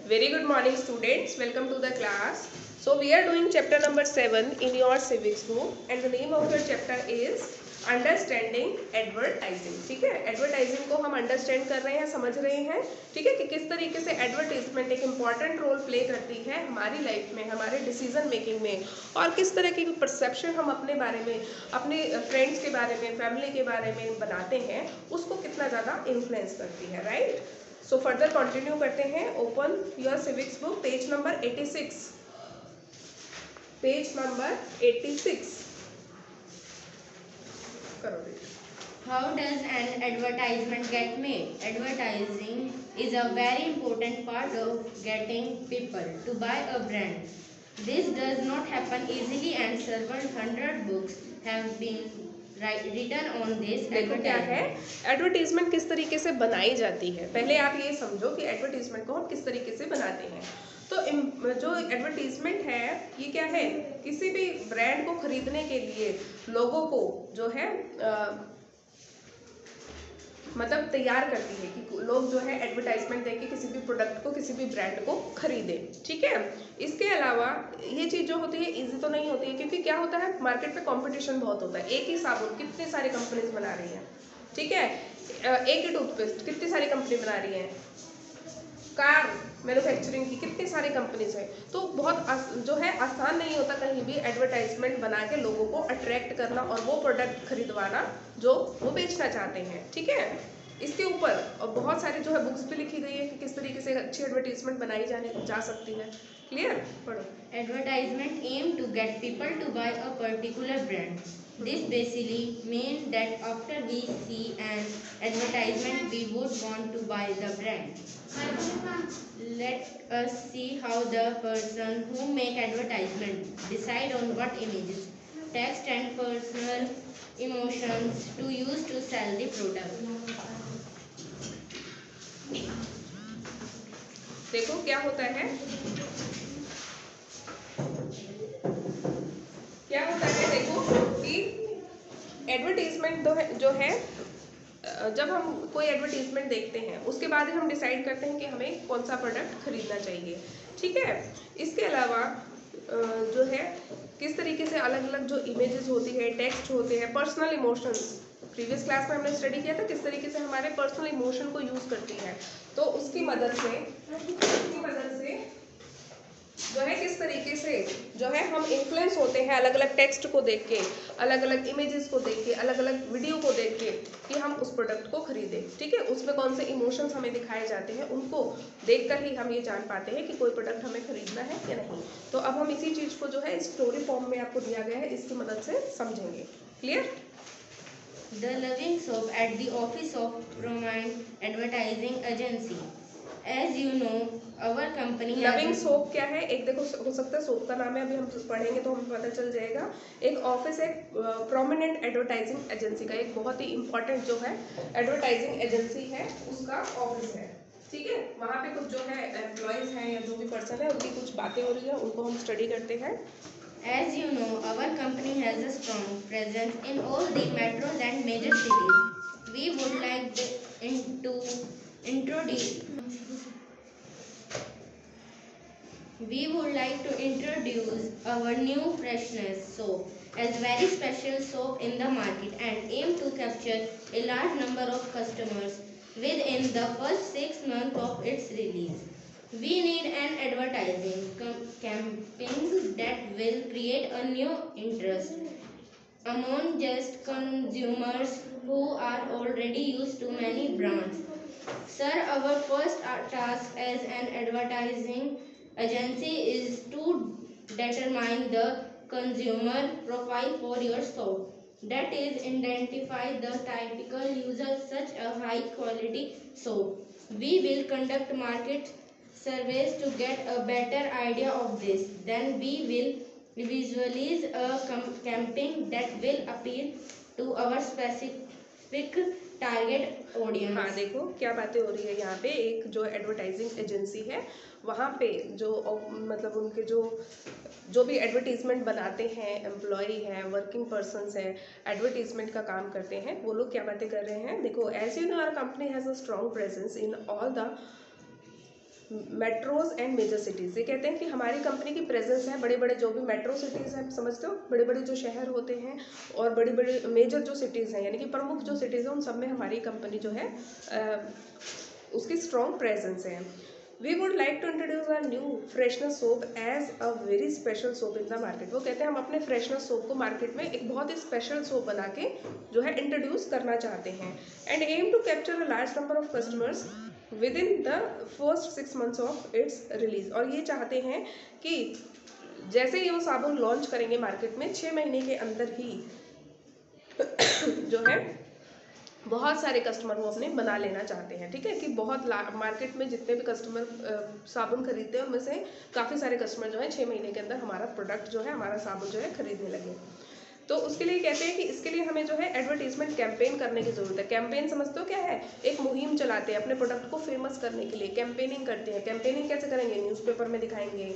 Very good morning students, welcome to the class. So we are doing chapter number 7 in your civics book and the name of your chapter is understanding advertising. ठीक है, advertising को हम understand कर रहे हैं, समझ रहे हैं. ठीक है, कि किस तरीके से एडवर्टाइजमेंट एक इम्पॉर्टेंट रोल प्ले करती है हमारी लाइफ में, हमारे डिसीजन मेकिंग में, और किस तरह की परसेप्शन हम अपने बारे में, अपने फ्रेंड्स के बारे में, फैमिली के बारे में बनाते हैं, उसको कितना ज़्यादा इन्फ्लुएंस करती है. राइट. सो फर्दर कंटिन्यू करते हैं. Open your civics book, page number 86. Page number 86 करो. How does an advertisement get made? Advertising is a very important part of getting people to buy a brand. This does not happen easily and several hundred books have been written on this. देखो क्या है, advertisement किस तरीके से बनाई जाती है. पहले आप ये समझो कि एडवर्टीजमेंट को हम किस तरीके से बनाते हैं. तो जो एडवर्टीजमेंट है ये क्या है, किसी भी ब्रांड को खरीदने के लिए लोगों को जो है मतलब तैयार करती है कि लोग जो है एडवर्टाइजमेंट देख के किसी भी प्रोडक्ट को, किसी भी ब्रांड को खरीदे. ठीक है. इसके अलावा ये चीज़ जो होती है इजी तो नहीं होती है, क्योंकि क्या होता है, मार्केट में कंपटीशन बहुत होता है. एक ही साबुन कितनी सारी कंपनीज बना रही हैं. ठीक है. एक ही टूथपेस्ट कितनी सारी कंपनी बना रही है. कार मैन्युफैक्चरिंग की कितनी सारी कंपनीज है. तो बहुत जो है आसान नहीं होता कहीं भी एडवर्टाइजमेंट बना के लोगों को अट्रैक्ट करना और वो प्रोडक्ट खरीदवाना जो वो बेचना चाहते हैं. ठीक है. इसके ऊपर और बहुत सारी जो है बुक्स भी लिखी गई है कि किस तरीके से अच्छी एडवर्टाइजमेंट बनाई जा सकती है. क्लियर. पढ़ो. Advertisement aim to get people to buy a particular brand. This basically means that after we see an advertisement, we would want to buy the brand. Let us see how the person who make advertisement decide on what images, text and personal emotions to use to sell the product. देखो क्या होता है, क्या होता है. देखो कि advertisement जो है जब हम कोई एडवर्टीजमेंट देखते हैं उसके बाद ही हम डिसाइड करते हैं कि हमें कौन सा प्रोडक्ट खरीदना चाहिए. ठीक है. इसके अलावा जो है किस तरीके से अलग अलग जो इमेजेस होती है, टेक्स्ट होते हैं, पर्सनल इमोशंस, प्रीवियस क्लास में हमने स्टडी किया था किस तरीके से हमारे पर्सनल इमोशन को यूज़ करती है. तो उसकी मदद से जो है किस तरीके से जो है हम इन्फ्लुएंस होते हैं अलग अलग टेक्स्ट को देख के, अलग अलग इमेजेस को देख के, अलग अलग वीडियो को देख के कि हम उस प्रोडक्ट को खरीदें. ठीक है. उसमें कौन से इमोशंस हमें दिखाए जाते हैं उनको देखकर ही हम ये जान पाते हैं कि कोई प्रोडक्ट हमें खरीदना है या नहीं. तो अब हम इसी चीज़ को जो है स्टोरी फॉर्म में आपको दिया गया है, इसकी मदद से समझेंगे. Clear. The Loving Soap at the office of prominent advertising agency. As you know, our company has loving soap क्या है, एक देखो हो सकता है सोप का नाम है, अभी हम पढ़ेंगे तो हमें पता चल जाएगा. एक ऑफिस है प्रोमिनेंट एडवर्टाइजिंग एजेंसी का, एक बहुत ही इंपॉर्टेंट जो है एडवर्टाइजिंग एजेंसी है उसका ऑफिस है. ठीक है. वहाँ पे कुछ जो है एम्प्लॉयज हैं या जो भी पर्सन है उनकी कुछ बातें हो रही है, उनको हम स्टडी करते हैं. As you know, our company has a strong presence in all the metros and major cities. We would like to introduce our new freshness soap as very special soap in the market and aim to capture a large number of customers within the first 6 months of its release. We need an advertising campaign that will create a new interest among just consumers who are already used to many brands. Sir, our first task as an advertising agency is to determine the consumer profile for your soap. That is, identify the typical user such a high quality soap. We will conduct market surveys to get a better idea of this. Then we will visualize a campaign that will appeal to our specific target audience. हाँ देखो क्या बातें हो रही है यहाँ पे. एक जो एडवर्टाइजिंग एजेंसी है वहाँ पे जो मतलब उनके जो भी एडवर्टीजमेंट बनाते हैं, एम्प्लॉय हैं, वर्किंग पर्सनस हैं, एडवर्टीजमेंट का काम करते हैं, वो लोग क्या बातें कर रहे हैं. देखो, as you know our company has a strong presence in all the metros and major cities. ये कहते हैं कि हमारी कंपनी की प्रेजेंस है बड़े बड़े जो भी मेट्रो सिटीज़ हैं, समझते हो, बड़े बड़े जो शहर होते हैं और बड़ी बड़ी मेजर जो सिटीज़ हैं, यानी कि प्रमुख जो सिटीज़ हैं, उन सब में हमारी कंपनी जो है उसकी स्ट्रॉन्ग प्रेजेंस है। We would like to introduce a new freshener soap as a very special soap in the market. वो कहते हैं हम अपने फ्रेशनर सोप को मार्केट में एक बहुत ही स्पेशल सोप बना के जो है इंट्रोड्यूस करना चाहते हैं। And aim to capture a large number of customers within the first 6 months of its release. और ये चाहते हैं कि जैसे ही वो साबुन लॉन्च करेंगे मार्केट में 6 महीने के अंदर ही जो है बहुत सारे कस्टमर वो अपने बना लेना चाहते हैं। ठीक है, कि बहुत मार्केट में जितने भी कस्टमर साबुन खरीदते हैं उनमें से काफ़ी सारे कस्टमर जो है 6 महीने के अंदर हमारा प्रोडक्ट जो है, हमारा साबुन जो है खरीदने लगे। तो उसके लिए कहते हैं कि इसके लिए हमें जो है एडवर्टीजमेंट कैंपेन करने की ज़रूरत है। कैंपेन समझते हो क्या है? एक मुहिम चलाते हैं अपने प्रोडक्ट को फेमस करने के लिए, कैंपेनिंग करते हैं। कैंपेनिंग कैसे करेंगे? न्यूज़पेपर में दिखाएंगे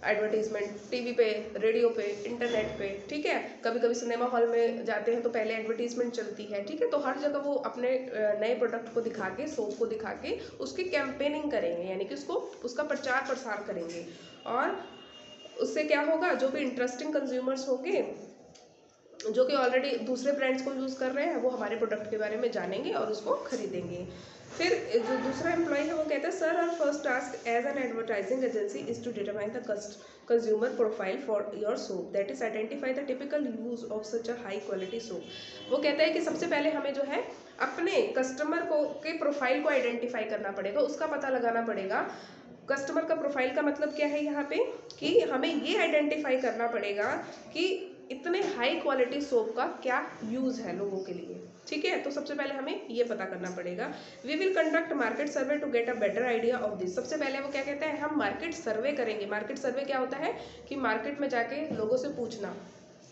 एडवर्टीजमेंट, टीवी पे, रेडियो पे, इंटरनेट पे। ठीक है, कभी कभी सिनेमा हॉल में जाते हैं तो पहले एडवर्टीजमेंट चलती है। ठीक है, तो हर जगह वो अपने नए प्रोडक्ट को दिखा के, सोप को दिखा के उसकी कैंपेनिंग करेंगे, यानी कि उसका प्रचार प्रसार करेंगे। और उससे क्या होगा, जो भी इंटरेस्टिंग कंज्यूमर्स होंगे जो कि ऑलरेडी दूसरे ब्रांड्स को यूज़ कर रहे हैं, वो हमारे प्रोडक्ट के बारे में जानेंगे और उसको खरीदेंगे। फिर जो दूसरा एम्प्लॉय है वो कहता है, sir our first task as an advertising agency is to determine the consumer profile for your soap, that is identify the typical use of such a high quality soap. वो कहता है कि सबसे पहले हमें जो है अपने कस्टमर को के प्रोफाइल को आइडेंटिफाई करना पड़ेगा, उसका पता लगाना पड़ेगा। कस्टमर का प्रोफाइल का मतलब क्या है यहाँ पे, कि हमें ये आइडेंटिफाई करना पड़ेगा कि इतने हाई क्वालिटी सोप का क्या यूज़ है लोगों के लिए। ठीक है, तो सबसे पहले हमें ये पता करना पड़ेगा। We will conduct market survey to get a better idea of this. सबसे पहले वो क्या कहते हैं, हम मार्केट सर्वे करेंगे। मार्केट सर्वे क्या होता है कि मार्केट में जाके लोगों से पूछना।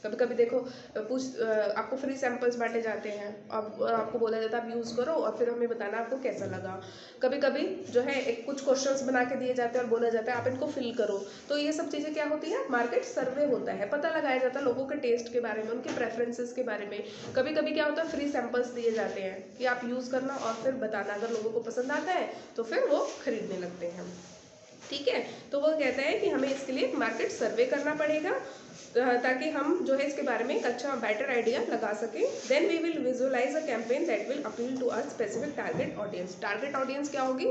कभी कभी देखो आपको फ्री सैंपल्स बांटे जाते हैं, अब आपको बोला जाता है आप यूज़ करो और फिर हमें बताना आपको कैसा लगा। कभी कभी जो है एक कुछ क्वेश्चंस बना के दिए जाते हैं और बोला जाता है आप इनको फिल करो। तो ये सब चीज़ें क्या होती है, मार्केट सर्वे होता है, पता लगाया जाता है लोगों के टेस्ट के बारे में, उनके प्रेफरेंसेस के बारे में। कभी कभी क्या होता है, फ्री सैंपल्स दिए जाते हैं कि आप यूज़ करना और फिर बताना, अगर लोगों को पसंद आता है तो फिर वो खरीदने लगते हैं। ठीक है, तो वो कहता है कि हमें इसके लिए मार्केट सर्वे करना पड़ेगा ताकि हम जो है इसके बारे में एक अच्छा बेटर आइडिया लगा सकें। Then we will visualise a campaign that will appeal to a specific target audience. Target audience क्या होगी,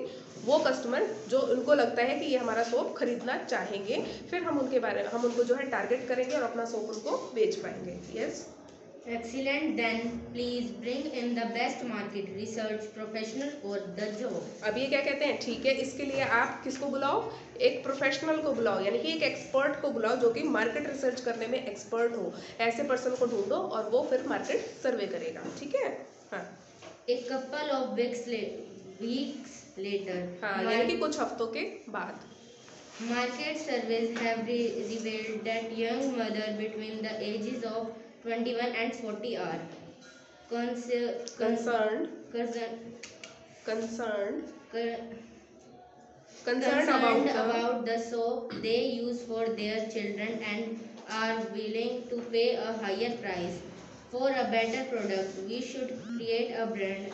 वो कस्टमर जो उनको लगता है कि ये हमारा सोप खरीदना चाहेंगे, फिर हम उनको जो है टारगेट करेंगे और अपना सोप उनको बेच पाएंगे। Yes, Excellent. Then please bring in the best market research professional for the job. अब ये क्या कहते हैं, ठीक है, इसके लिए आप किसको बुलाओ, एक प्रोफेशनल को बुलाओ, यानी कि एक एक्सपर्ट को बुलाओ जो कि मार्केट रिसर्च करने में एक्सपर्ट हो। ऐसे पर्सन को ढूंढो और वो फिर मार्केट सर्वे करेगा। ठीक है, हाँ। A couple of weeks later. हाँ, यानी कि कुछ हफ्तों के बाद। Market surveys have revealed that young mothers between the ages of 21 and 40 are concerned about the soap they use for their children and are willing to pay a higher price for a better product. We should create a brand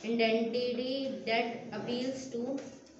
identity that appeals to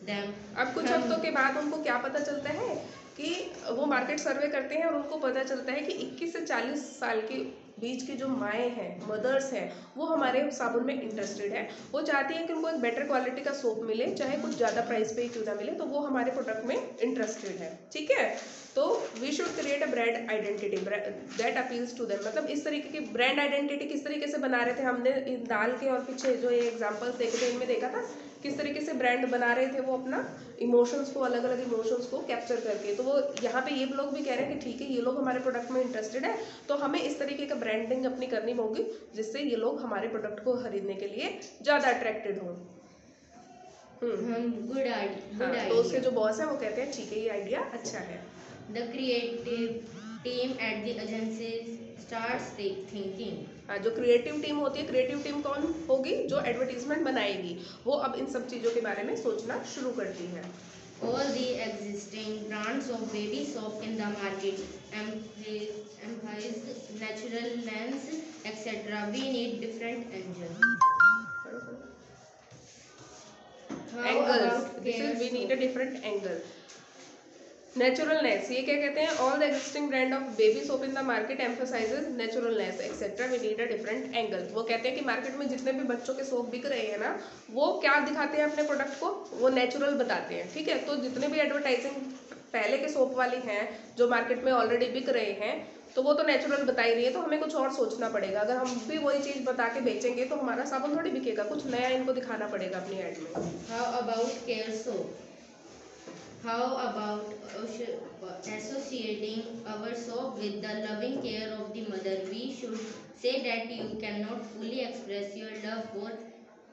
them. अब कुछ हफ्तों के बाद उनको क्या पता चलता है कि वो मार्केट सर्वे करते हैं और उनको पता चलता है कि 21 से 40 साल के बीच की जो माएँ हैं, मदर्स हैं, वो हमारे साबुन में इंटरेस्टेड है। वो चाहती हैं कि उनको एक बेटर क्वालिटी का सोप मिले, चाहे कुछ ज़्यादा प्राइस पे ही क्यों ना मिले, तो वो हमारे प्रोडक्ट में इंटरेस्टेड है। ठीक है, तो we should create a brand identity that appeals to them. मतलब इस तरीके की ब्रांड आइडेंटिटी किस तरीके से बना रहे थे, हमने इन दाल के और पीछे जो ये एग्जाम्पल्स देखे थे इनमें देखा था किस तरीके से ब्रांड बना रहे थे वो अपना इमोशंस को, अलग अलग इमोशंस को कैप्चर करके। तो वो यहाँ पे ये लोग भी कह रहे हैं कि ठीक है, ये लोग हमारे प्रोडक्ट में इंटरेस्टेड है, तो हमें इस तरीके का ब्रांडिंग अपनी करनी होगी जिससे ये लोग हमारे प्रोडक्ट को खरीदने के लिए ज़्यादा अट्रैक्टेड हों। Good idea. तो उसके जो बॉस है वो कहते हैं ठीक है, ये आइडिया अच्छा है। The creative team at the agency starts thinking. हाँ, जो क्रिएटिव टीम होती है, क्रिएटिव टीम कौन होगी, जो एडवर्टीजमेंट बनाएगी, वो अब इन सब चीज़ों के बारे में सोचना शुरू करती है। All the existing brands of baby soap in the market emphasize naturalness, etc. We need different engines. Angles, this is we need a different angle. Naturalness, ये क्या कहते हैं, all the existing brand of baby soap in the market emphasises naturalness etcetera, we need a different angle. वो कहते हैं कि market में जितने भी बच्चों के सोप बिक रहे हैं ना, वो क्या दिखाते हैं अपने प्रोडक्ट को, वो नेचुरल बताते हैं, ठीक है। तो जितने भी एडवर्टाइजिंग पहले के सोप वाली हैं जो मार्केट में ऑलरेडी बिक रहे हैं, तो वो तो नेचुरल बता ही रही है, तो हमें कुछ और सोचना पड़ेगा। अगर हम भी वही चीज़ बता के बेचेंगे तो हमारा साबुन थोड़ी बिकेगा, कुछ नया इनको दिखाना पड़ेगा अपनी ऐड में। How about care soap? How about associating our soap with the loving care of the mother? We should say that you cannot fully express your love for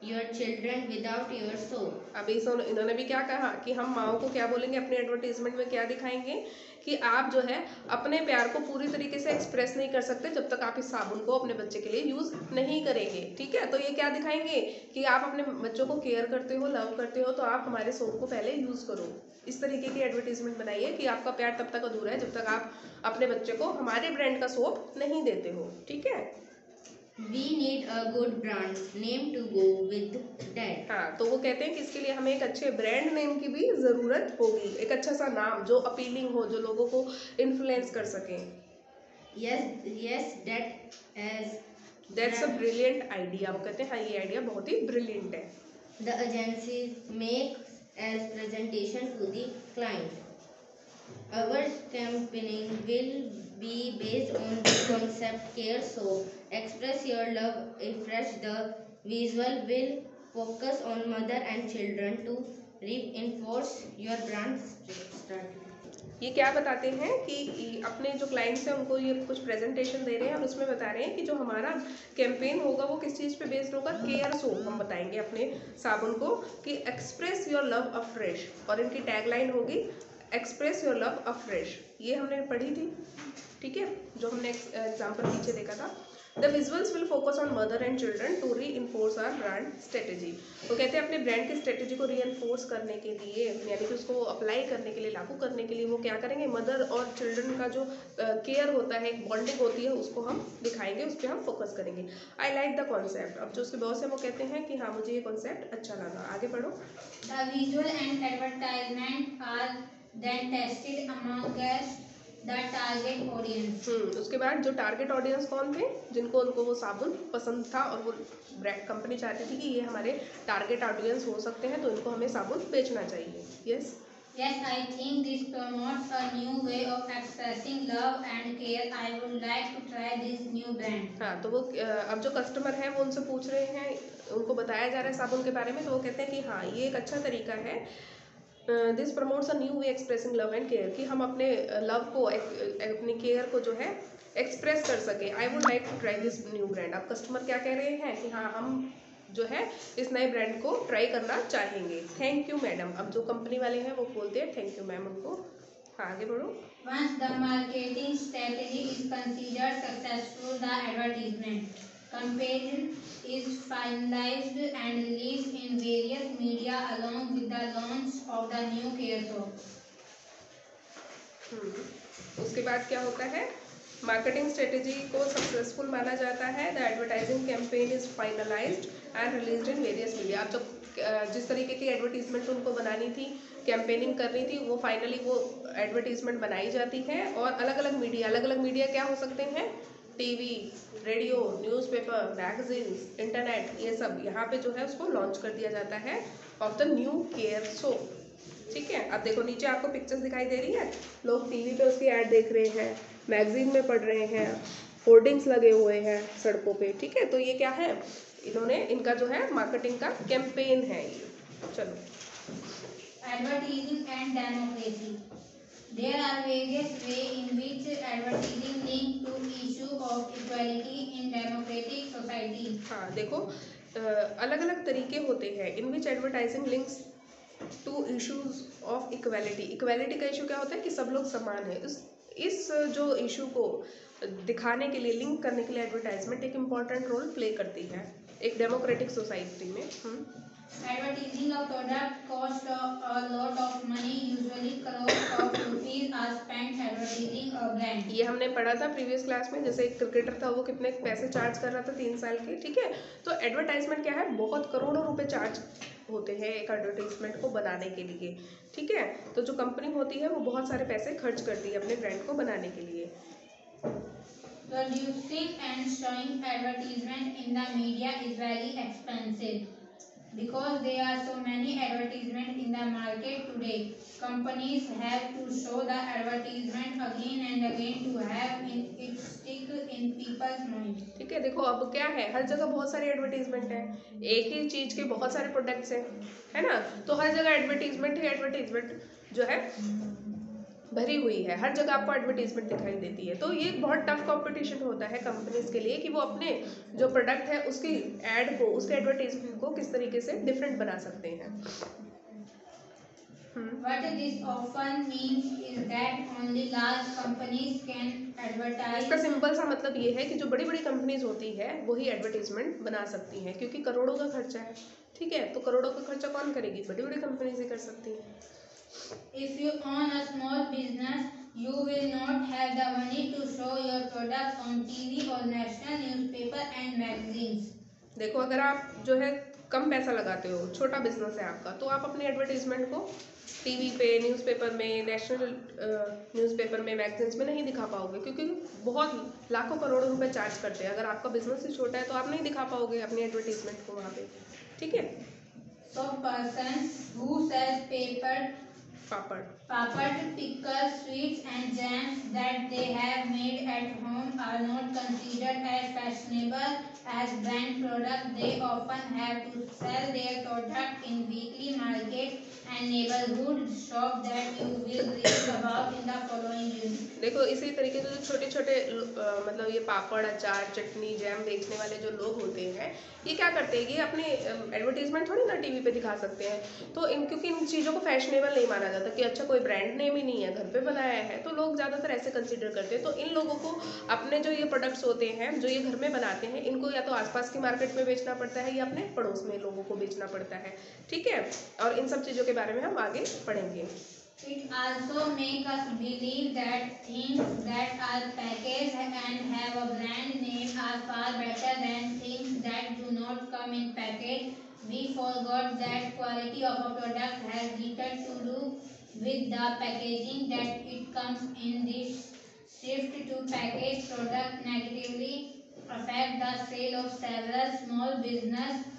your children without your soap. अभी इन्होंने भी क्या कहा कि हम माओ को क्या बोलेंगे अपने एडवर्टीजमेंट में, क्या दिखाएंगे कि आप जो है अपने प्यार को पूरी तरीके से एक्सप्रेस नहीं कर सकते जब तक आप इस साबुन को अपने बच्चे के लिए यूज नहीं करेंगे, ठीक है। तो ये क्या दिखाएंगे कि आप अपने बच्चों को केयर करते हो, लव करते हो, तो आप हमारे सोप को पहले यूज करो। इस तरीके की एडवर्टीजमेंट बनाइए कि आपका प्यार तब तक अधूरा है जब तक आप अपने बच्चे को हमारे ब्रांड का सोप नहीं देते हो, ठीक है। We need a good brand name to go with that. हाँ, तो वो कहते हैं कि इसके लिए हमें एक अच्छे ब्रांड नेम की भी जरूरत होगी, एक अच्छा सा नाम जो अपीलिंग हो, जो लोगों को इन्फ्लुएंस कर सके। Yes, that's a brilliant idea. वो कहते हैं हाँ, ये आइडिया बहुत ही ब्रिलियंट है। The agency makes as presentation to the client. Our campaign will be based on the concept care soap. Express your love afresh. The visual will focus on mother and children to reinforce your brand strategy. ये क्या बताते हैं कि अपने जो clients हैं उनको ये कुछ प्रेजेंटेशन दे रहे हैं और उसमें बता रहे हैं कि जो हमारा कैंपेन होगा वो किस चीज़ पे बेस्ड होगा, केयर सोप हम बताएंगे अपने साबुन को कि एक्सप्रेस योर लव अफ्रेश, और इनकी टैगलाइन होगी एक्सप्रेस योर लव अफ्रेश। ये हमने पढ़ी थी, ठीक है, जो हमने एग्जाम्पल पीछे देखा था। The visuals will focus on mother and children to reinforce our brand strategy. वो कहते हैं अपने ब्रांड की स्ट्रेटेजी को री इन्फोर्स करने के लिए, यानी कि उसको अप्लाई करने के लिए, लागू करने के लिए वो क्या करेंगे, मदर और चिल्ड्रन का जो केयर होता है, एक बॉन्डिंग होती है, उसको हम दिखाएंगे, उस पर हम फोकस करेंगे। I like the concept. अब जो उसके बॉस है वो कहते हैं कि हाँ मुझे ये कॉन्सेप्ट अच्छा लगा। आगे पढ़ो। The visual and advertisement are then tested amongst the target audience. उसके बाद जो टारगेट ऑडियंस कौन थे, जिनको उनको वो साबुन पसंद था और वो ब्रांड कंपनी चाहती थी कि ये हमारे टारगेट ऑडियंस हो सकते हैं, तो इनको हमें साबुन बेचना चाहिए। Yes Yes, I think this promotes a new way of expressing love and care. I would like to try this new brand. हाँ, तो वो अब जो कस्टमर है वो उनसे पूछ रहे हैं, उनको बताया जा रहा है साबुन के बारे में, तो वो कहते हैं कि हाँ ये एक अच्छा तरीका है, this promotes a new way expressing love and care, कि हम अपने लव को, अपनी केयर को जो है एक्सप्रेस कर सके। I would like to try this new brand. अब कस्टमर क्या कह रहे हैं कि हाँ हम जो है इस नए ब्रांड को ट्राई करना चाहेंगे। Thank you madam. अब जो कंपनी वाले हैं वो बोलते हैं थैंक यू मैम उनको। हाँ आगे बढ़ो। Once the marketing strategy is considered successful, the advertisement campaign is finalized and released in various media along with the launch of the new care soap. उसके बाद क्या होता है, मार्केटिंग स्ट्रेटेजी को सक्सेसफुल माना जाता है। The advertising campaign is finalised and released in various media. अब जब जिस तरीके की एडवर्टीजमेंट उनको बनानी थी, कैंपेनिंग करनी थी, वो फाइनली वो एडवर्टीजमेंट बनाई जाती है और अलग अलग मीडिया क्या हो सकते हैं, TV, radio, newspaper, magazines, internet, ये सब यहाँ पे जो है उसको लॉन्च कर दिया जाता है of the new care soap. ठीक है, अब देखो नीचे आपको पिक्चर्स दिखाई दे रही है, लोग टीवी पे उसकी ऐड देख रहे हैं, मैगजीन में पढ़ रहे हैं, होर्डिंग्स लगे हुए हैं सड़कों पे। ठीक है, तो ये क्या है, इनका जो है मार्केटिंग का कैंपेन है ये। चलो, Advertising and democracy. There are various ways in which advertising link to issue of equality in democratic society. हाँ देखो, अलग अलग तरीके होते हैं in which advertising links to issues of equality. Equality का इशू क्या होता है कि सब लोग समान है। इस जो इशू को दिखाने के लिए, लिंक करने के लिए एडवर्टाइजमेंट एक इम्पॉर्टेंट रोल प्ले करती है एक डेमोक्रेटिक सोसाइटी में। Advertising a product costs a lot of money. Usually crores of rupees are spent advertising a brand. ये हमने पढ़ा था प्रीवियस क्लास में, जैसे एक क्रिकेटर था वो कितने पैसे चार्ज कर रहा था 3 साल के। ठीक है, तो एडवर्टाइजमेंट क्या है, बहुत करोड़ों रुपए चार्ज होते हैं एक एडवर्टीजमेंट को बनाने के लिए, ठीक है। तो जो कंपनी होती है वो बहुत सारे पैसे खर्च करती है अपने ब्रांड को बनाने के लिए। Producing and showing advertisement in the media is very expensive because there are so many advertisements in the market today. Companies have to show the advertisement again and again to have it stick in people's mind. ठीक है, देखो अब क्या है, हर जगह बहुत सारे advertisement है, एक ही चीज के बहुत सारे प्रोडक्ट्स हैं, है ना। तो हर जगह एडवर्टीजमेंट ही एडवर्टीजमेंट जो है भरी हुई है, हर जगह आपको एडवर्टीजमेंट दिखाई देती है। तो ये बहुत टफ कंपटीशन होता है कंपनीज के लिए कि वो अपने जो प्रोडक्ट है उसकी एड को, उसके एडवर्टीजमेंट को किस तरीके से डिफरेंट बना सकते हैं। What this often means is that only large companies can advertise. इसका सिंपल सा मतलब ये है कि जो बड़ी बड़ी कंपनीज होती है वही एडवर्टीजमेंट बना सकती हैं, क्योंकि करोड़ों का खर्चा है, ठीक है। तो करोड़ों का खर्चा कौन करेगी, बड़ी बड़ी कंपनीज ही कर सकती हैं। If you own a small business, you will not have the money to show your products on TV or national newspaper and magazines. देखो अगर आप जो है कम पैसा लगाते हो, छोटा बिजनेस है आपका, तो आप अपने एडवर्टीजमेंट को टीवी पे, न्यूज़पेपर में, नेशनल न्यूज़पेपर में, मैगजीन्स में नहीं दिखा पाओगे, क्योंकि बहुत लाखों करोड़ों रुपए चार्ज करते हैं। अगर आपका बिजनेस ही छोटा है तो आप नहीं दिखा पाओगे अपनी एडवर्टीजमेंट को वहाँ पे, ठीक है। So persons who sell papad, pickles, sweets and jams that they have made at home are not considered as fashionable as brand products. They often have to sell their product in weekly market and neighborhood shop that you will read about in the following unit. देखो इसी तरीके से जो छोटे छोटे मतलब ये पापड़, अचार, चटनी, जैम बेचने वाले जो लोग होते हैं, ये क्या करते हैं, ये अपने एडवर्टीजमेंट थोड़ी ना टीवी पे दिखा सकते हैं। तो क्योंकि इन चीज़ों को फैशनेबल नहीं माना जाता कि अच्छा कोई ब्रांड नेम ही नहीं है, घर पे बनाया है, तो लोग ज़्यादातर ऐसे कंसिडर करते हैं। तो इन लोगों को अपने जो ये प्रोडक्ट्स होते हैं जो ये घर में बनाते हैं, इनको या तो आसपास की मार्केट में बेचना पड़ता है या अपने पड़ोस में लोगों को बेचना पड़ता है, ठीक है। और इन सब चीज़ों के बारे में हम आगे पढ़ेंगे। It also makes us believe that things that are packaged and have a brand name are far better than things that do not come in package. We forgot that quality of a product has little to do with the packaging that it comes in. This shift to packaged product negatively affect the sale of several small business,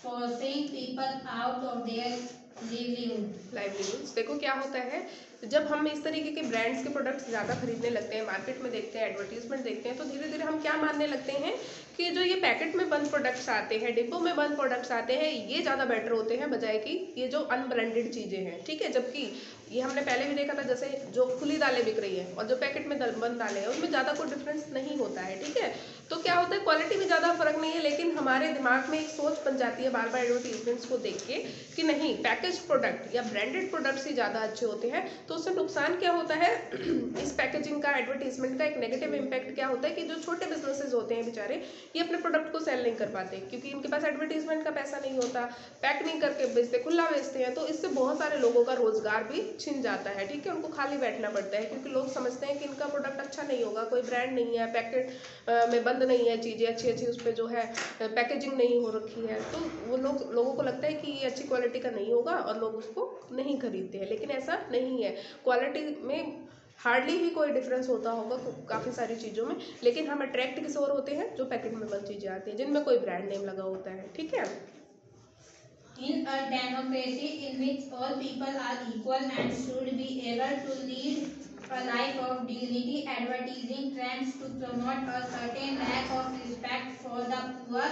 forcing people out of their livelihoods. देखो क्या होता है, जब हम इस तरीके के brands के प्रोडक्ट्स ज़्यादा खरीदने लगते हैं, मार्केट में देखते हैं, एडवर्टीजमेंट देखते हैं, तो धीरे धीरे हम क्या मानने लगते हैं कि जो ये पैकेट में बंद प्रोडक्ट्स आते हैं, डिब्बों में बंद प्रोडक्ट्स आते हैं, ये ज़्यादा बेटर होते हैं बजाय कि ये जो अनब्रांडेड चीज़ें हैं, ठीक है। जबकि ये हमने पहले भी देखा था, जैसे जो खुली दालें बिक रही हैं और जो पैकेट में बंद दालें हैं, उसमें ज़्यादा कोई डिफरेंस नहीं होता है, ठीक है। तो क्या होता है, क्वालिटी में ज़्यादा फर्क नहीं है, लेकिन हमारे दिमाग में एक सोच बन जाती है बार बार एडवर्टीजमेंट्स को देख के कि नहीं, पैकेज प्रोडक्ट या ब्रांडेड प्रोडक्ट्स ही ज़्यादा अच्छे होते हैं। तो उससे नुकसान क्या होता है, इस पैकेजिंग का, एडवर्टीजमेंट का एक नेगेटिव इम्पैक्ट क्या होता है कि जो छोटे बिजनेसेस होते हैं बेचारे, ये अपने प्रोडक्ट को सेल नहीं कर पाते, क्योंकि इनके पास एडवर्टीजमेंट का पैसा नहीं होता, पैक नहीं करके बेचते, खुला बेचते हैं। तो इससे बहुत सारे लोगों का रोजगार भी छिन जाता है, ठीक है। उनको खाली बैठना पड़ता है, क्योंकि लोग समझते हैं कि इनका प्रोडक्ट अच्छा नहीं होगा, कोई ब्रांड नहीं है, पैकेट में बंद नहीं है चीज़ें, अच्छी अच्छी उस पर जो है पैकेजिंग नहीं हो रखी है, तो वो लोगों को लगता है कि ये अच्छी क्वालिटी का नहीं होगा और लोग उसको नहीं खरीदते हैं। लेकिन ऐसा नहीं है, क्वालिटी में हार्डली ही कोई डिफरेंस होता होगा काफ़ी सारी चीज़ों में, लेकिन हम अट्रैक्ट किस और होते हैं, जो पैकेट में बंद चीज़ें आती हैं जिनमें कोई ब्रांड नेम लगा होता है, ठीक है। In a democracy in which all people are equal and should be able to lead a life of dignity, advertising trends to promote a certain lack of respect for the poor.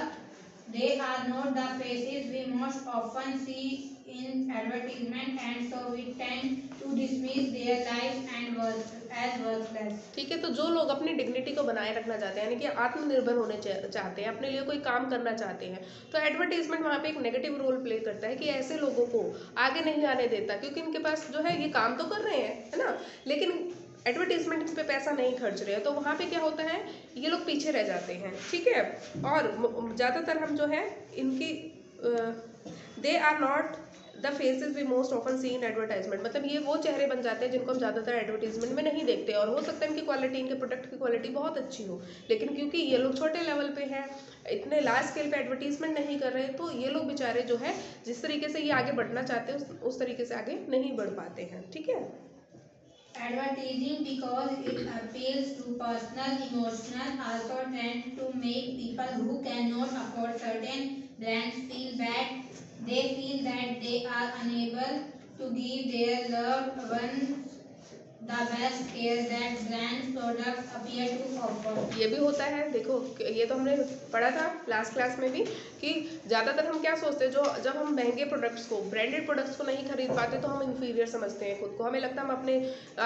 They are not the faces we most often see in advertisement, and so we tend to dismiss their lives and worth as worthless. ठीक है। तो जो लोग अपनी dignity को बनाए रखना चाहते हैं, यानी कि आत्मनिर्भर होने चाहते हैं, अपने लिए कोई काम करना चाहते हैं, तो एडवर्टीजमेंट वहाँ पे एक नेगेटिव रोल प्ले करता है कि ऐसे लोगों को आगे नहीं आने देता, क्योंकि इनके पास जो है ये काम तो कर रहे हैं, है ना, लेकिन एडवर्टीजमेंट पे पैसा नहीं खर्च रहे हैं। तो वहाँ पे क्या होता है, ये लोग पीछे रह जाते हैं, ठीक है। और ज़्यादातर हम जो है इनकी they are not the faces we most often see in advertisement, मतलब ये वो चेहरे बन जाते हैं जिनको हम ज़्यादातर एडवर्टीजमेंट में नहीं देखते, और हो सकता है इनकी क्वालिटी, इनके प्रोडक्ट की क्वालिटी बहुत अच्छी हो, लेकिन क्योंकि ये लोग छोटे लेवल पे हैं, इतने लार्ज स्केल पे एडवर्टीजमेंट नहीं कर रहे, तो ये लोग बेचारे जो है जिस तरीके से ये आगे बढ़ना चाहते हैं उस तरीके से आगे नहीं बढ़ पाते हैं। ठीक है। Advertising, because it appeals to personal, emotional, also tends to make people who cannot afford certain brands feel bad. They feel that they are unable to give their loved ones the best care that brand products appear to offer. ये भी होता है, देखो ये तो हमने पढ़ा था लास्ट क्लास में भी कि ज़्यादातर हम क्या सोचते हैं, जो जब हम महंगे प्रोडक्ट्स को, ब्रांडेड प्रोडक्ट्स को नहीं खरीद पाते तो हम इन्फीरियर समझते हैं खुद को, हमें लगता है हम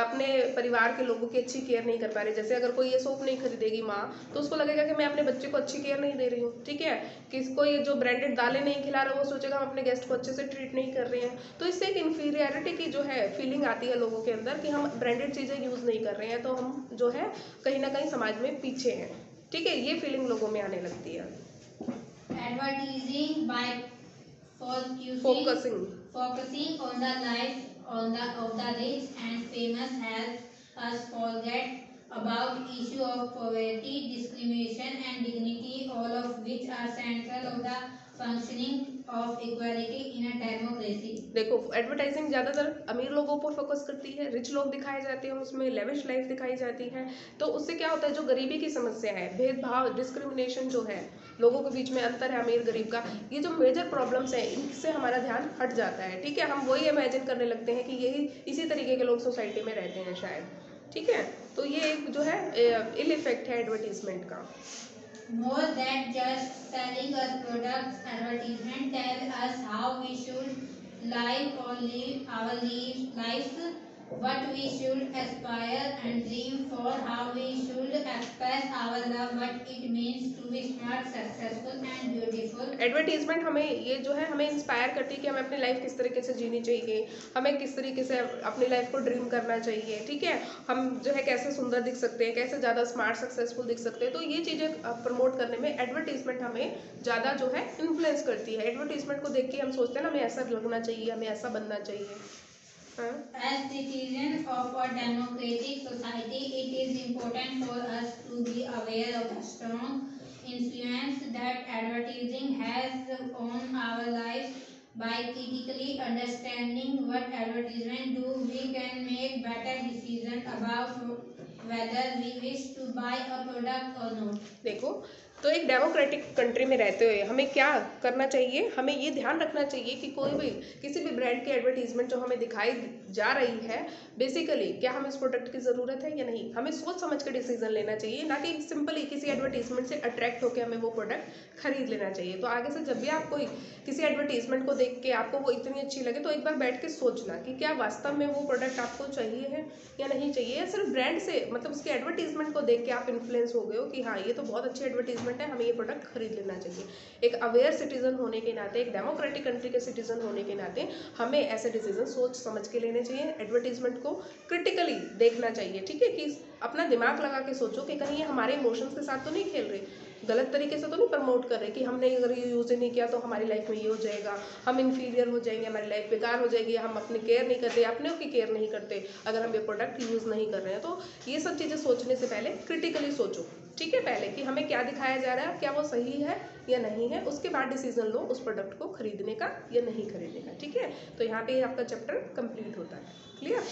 अपने परिवार के लोगों की अच्छी केयर नहीं कर पा रहे। जैसे अगर कोई ये सोप नहीं खरीदेगी माँ, तो उसको लगेगा कि मैं अपने बच्चे को अच्छी केयर नहीं दे रही हूँ। ठीक है। किसको ये जो ब्रांडेड दालें नहीं खिला रहे, वो सोचेगा हम अपने गेस्ट को अच्छे से ट्रीट नहीं कर रहे हैं, तो इससे एक इन्फीरियरिटी की जो है फीलिंग आती है लोगों के अंदर कि हम ब्रांडेड चीज़ें यूज़ नहीं कर रहे हैं, तो हम जो है कहीं ना कहीं समाज में पीछे हैं। ठीक है, ये फीलिंग लोगों में आने लगती है। Advertising, by focusing focusing on the life of the rich and famous, helps us forget about issue of poverty, discrimination and dignity, all of which are central of the functioning of equality in a democracy. देखो advertising ज़्यादातर अमीर लोगों पर focus करती है, rich लोग दिखाए जाते हैं, उसमें लेविश लाइफ दिखाई जाती है, तो उससे क्या होता है, जो गरीबी की समस्या है, भेदभाव, डिस्क्रिमिनेशन जो है, लोगों के बीच में अंतर है अमीर गरीब का, ये जो मेजर प्रॉब्लम्स हैं इनसे हमारा ध्यान हट जाता है। ठीक है, हम वही इमेजिन करने लगते हैं कि यही इसी तरीके के लोग सोसाइटी में रहते हैं शायद। ठीक है, तो ये एक जो है इल इफेक्ट है एडवर्टीजमेंट का। More than just selling us products, advertisement tell us how we should live or live our lives, what we should aspire and dream for, how we should express our love, what it means to be smart, successful and beautiful. Advertisement हमें ये जो है हमें inspire करती है कि हमें अपनी लाइफ किस तरीके से जीनी चाहिए, हमें किस तरीके से अपनी लाइफ को ड्रीम करना चाहिए। ठीक है, हम जो है कैसे सुंदर दिख सकते हैं, कैसे ज़्यादा स्मार्ट सक्सेसफुल दिख सकते हैं, तो ये चीज़ें प्रमोट करने में एडवर्टीजमेंट हमें ज़्यादा जो है इन्फ्लुएंस करती है। एडवर्टीजमेंट को देख के हम सोचते हैं ना हमें ऐसा लगना चाहिए, हमें ऐसा बनना चाहिए। As citizens of a democratic society, it is important for us to be aware of the strong influence that advertising has on our lives. By critically understanding what advertisements do, we can make better decisions about whether we wish to buy a product or not. देखो, तो एक democratic country में रहते हुए हमें क्या करना चाहिए, हमें ये ध्यान रखना चाहिए कि कोई भी किसी भी ब्रांड की एडवर्टीजमेंट जो हमें दिखाई जा रही है, बेसिकली क्या हमें इस प्रोडक्ट की ज़रूरत है या नहीं, हमें सोच समझ के डिसीजन लेना चाहिए, ना कि सिंपली किसी एडवर्टीजमेंट से अट्रैक्ट होकर हमें वो प्रोडक्ट खरीद लेना चाहिए। तो आगे से जब भी आप कोई किसी एडवर्टीजमेंट को देख के आपको वो इतनी अच्छी लगे, तो एक बार बैठ के सोचना कि क्या वास्तव में वो प्रोडक्ट आपको चाहिए है या नहीं चाहिए, या सिर्फ ब्रांड से मतलब उसकी एडवर्टीजमेंट को देख के आप इन्फ्लुएंस हो गए हो कि हाँ ये तो बहुत अच्छी एडवर्टीजमेंट है, हमें ये प्रोडक्ट खरीद लेना चाहिए। एक अवेयर सिटीजन होने के नाते, एक डेमोक्रेटिक कंट्री के सिटीजन होने के नाते हमें ऐसे डिसीजन सोच समझ के लेने चाहिए, एडवर्टीजमेंट को क्रिटिकली देखना चाहिए। ठीक है, कि अपना दिमाग लगा के सोचो कि कहीं ये हमारे इमोशंस के साथ तो नहीं खेल रहे, गलत तरीके से तो नहीं प्रमोट कर रहे कि हमने अगर ये यूज़ नहीं किया तो हमारी लाइफ में ये हो जाएगा, हम इन्फीरियर हो जाएंगे, हमारी लाइफ बेकार हो जाएगी, हम अपनी केयर नहीं करते, अपने की केयर नहीं करते अगर हम ये प्रोडक्ट यूज़ नहीं कर रहे हैं। तो ये सब चीज़ें सोचने से पहले क्रिटिकली सोचो। ठीक है, पहले कि हमें क्या दिखाया जा रहा है, क्या वो सही है या नहीं है, उसके बाद डिसीजन लो उस प्रोडक्ट को खरीदने का या नहीं खरीदने का। ठीक है, तो यहाँ पे आपका चैप्टर कंप्लीट होता है। क्लियर।